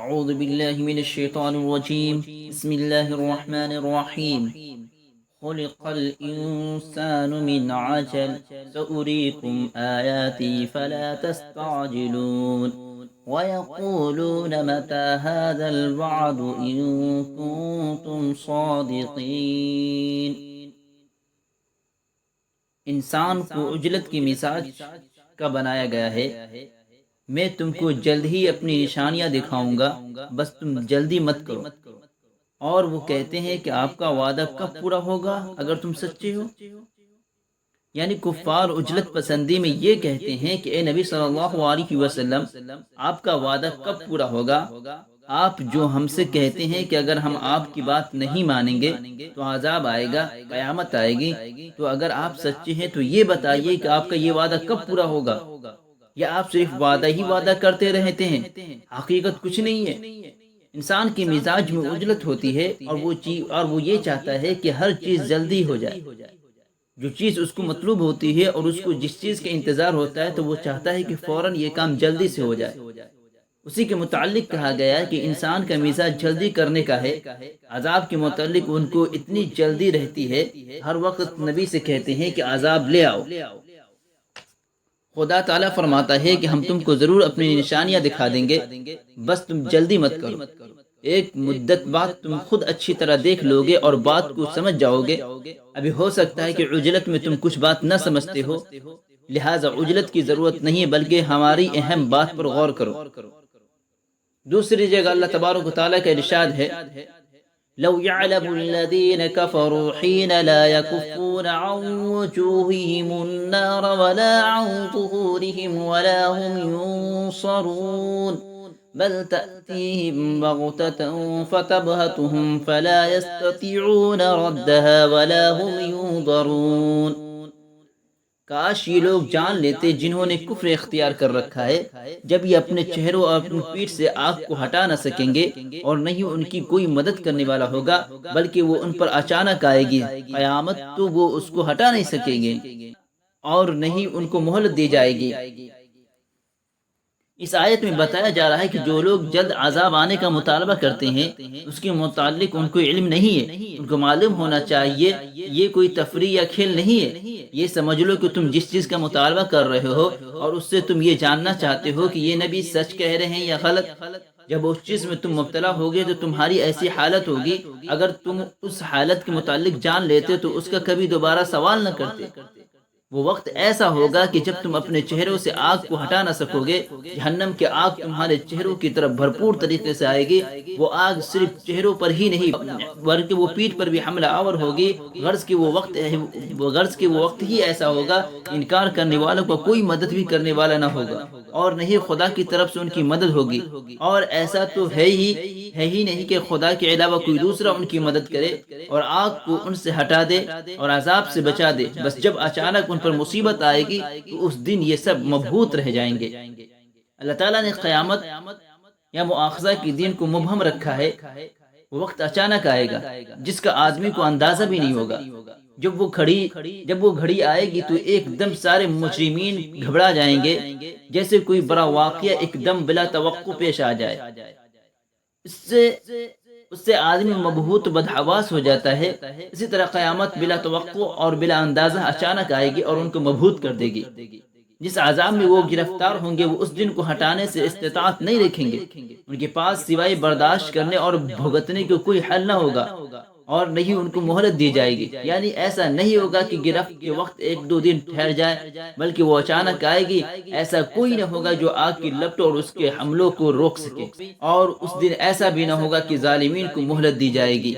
أعوذ بالله من الشيطان الرجيم. بسم الله الرحمن الرحيم. خلق الإنسان من عجل سأريكم آياتي فلا تستعجلون ويقولون متى هذا الوعد إن كنتم صادقين. انسان کو عجلت کی مزاج کا بنایا گیا ہے. میں تم کو جلد ہی اپنی نشانیاں دکھاؤں گا، بس تم جلدی مت کرو. اور وہ کہتے ہیں کہ آپ کا وعدہ کب پورا ہوگا اگر تم سچے ہو. یعنی کفار عجلت پسندی میں یہ کہتے ہیں کہ اے نبی صلی اللہ علیہ وسلم، آپ کا وعدہ کب پورا ہوگا؟ آپ جو ہم سے کہتے ہیں کہ اگر ہم آپ کی بات نہیں مانیں گے تو عذاب آئے گا، قیامت آئے گی، تو اگر آپ سچے ہیں تو یہ بتائیے کہ آپ کا یہ وعدہ کب پورا ہوگا؟ یا آپ صرف وعدہ ہی وعدہ کرتے رہتے ہیں، حقیقت کچھ نہیں ہے. انسان کے مزاج میں عجلت ہوتی ہے اور وہ یہ چاہتا ہے کہ ہر چیز جلدی ہو جائے. جو چیز اس کو مطلوب ہوتی ہے اور اس کو جس چیز کا انتظار ہوتا ہے تو وہ چاہتا ہے کہ فوراً یہ کام جلدی سے ہو جائے. اسی کے متعلق کہا گیا ہے کہ انسان کا مزاج جلدی کرنے کا ہے. عذاب کے متعلق ان کو اتنی جلدی رہتی ہے، ہر وقت نبی سے کہتے ہیں کہ عذاب لے آؤ. خدا تعالیٰ فرماتا ہے کہ ہم تم کو ضرور اپنی نشانیاں دکھا دیں گے، بس تم جلدی مت کرو. ایک مدت بعد تم خود اچھی طرح دیکھ لو گے اور بات کو سمجھ جاؤ گے. ابھی ہو سکتا ہے کہ عجلت میں تم کچھ بات نہ سمجھتے ہو، لہٰذا عجلت کی ضرورت نہیں بلکہ ہماری اہم بات پر غور کرو. دوسری جگہ اللہ تبارک و تعالیٰ کا ارشاد ہے، لو يعلم الذين كفروا حين لا يكفون عن وجوههم النار ولا عن ظهورهم ولا هم ينصرون بل تأتيهم بغتة فتبهتهم فلا يستطيعون ردها ولا هم ينظرون. کاش یہ لوگ جان لیتے جنہوں نے کفر اختیار کر رکھا ہے، جب یہ اپنے چہروں اور اپنی پیٹھ سے آگ کو ہٹا نہ سکیں گے اور نہیں ان کی کوئی مدد کرنے والا ہوگا، بلکہ وہ ان پر اچانک آئے گی قیامت تو وہ اس کو ہٹا نہیں سکیں گے اور نہیں ان کو مہلت دی جائے گی. اس آیت میں بتایا جا رہا ہے کہ جو لوگ جلد عذاب آنے کا مطالبہ کرتے ہیں اس کے متعلق ان کو علم نہیں ہے. ان کو معلوم ہونا چاہیے یہ کوئی تفریح یا کھیل نہیں ہے. یہ سمجھ لو کہ تم جس چیز کا مطالبہ کر رہے ہو اور اس سے تم یہ جاننا چاہتے ہو کہ یہ نبی سچ کہہ رہے ہیں یا غلط. جب اس چیز میں تم مبتلا ہوگے تو تمہاری ایسی حالت ہوگی، اگر تم اس حالت کے متعلق جان لیتے تو اس کا کبھی دوبارہ سوال نہ کرتے. وہ وقت ایسا ہوگا کہ جب تم اپنے چہروں سے آگ کو ہٹا نہ سکو گے. جہنم کی آگ تمہارے چہروں کی طرف بھرپور طریقے سے آئے گی. وہ آگ صرف چہروں پر ہی نہیں بلکہ وہ پیٹھ پر بھی حملہ آور ہوگی. غرض کہ وہ وقت ہی ایسا ہوگا انکار کرنے والوں کو کوئی مدد بھی کرنے والا نہ ہوگا اور نہیں خدا کی طرف سے ان کی مدد ہوگی. اور ایسا تو ہے ہی نہیں کہ خدا کے علاوہ کوئی دوسرا ان کی مدد کرے اور آگ کو ان سے ہٹا دے اور عذاب سے بچا دے. بس جب اچانک ان پر مصیبت آئے گی تو اس دن یہ سب مبہوت رہ جائیں گے. اللہ تعالیٰ نے قیامت یا مؤاخذہ کے دن کو مبہم رکھا ہے. وہ وقت اچانک آئے گا جس کا آدمی کو اندازہ بھی نہیں ہوگا. جب وہ گھڑی آئے گی تو ایک دم سارے مجرمین گھبرا جائیں گے، جیسے کوئی بڑا واقعہ ایک دم بلا توقع پیش آ جائے. اس سے آدمی مبہوت بدحواس ہو جاتا ہے. اسی طرح قیامت بلا توقع اور بلا اندازہ اچانک آئے گی اور ان کو مبہوت کر دے گی. جس عذاب میں وہ گرفتار ہوں گے وہ اس دن کو ہٹانے سے استطاعت نہیں رکھیں گے. ان کے پاس سوائے برداشت کرنے اور بھگتنے کو کوئی حل نہ ہوگا اور نہیں ان کو مہلت دی جائے گی. یعنی ایسا نہیں ہوگا کہ گرفت کے وقت ایک دو دن ٹھہر جائے، بلکہ وہ اچانک آئے گی. ایسا کوئی نہ ہوگا جو آگ کی لپٹوں اور اس کے حملوں کو روک سکے، اور اس دن ایسا بھی نہ ہوگا کہ ظالمین کو مہلت دی جائے گی.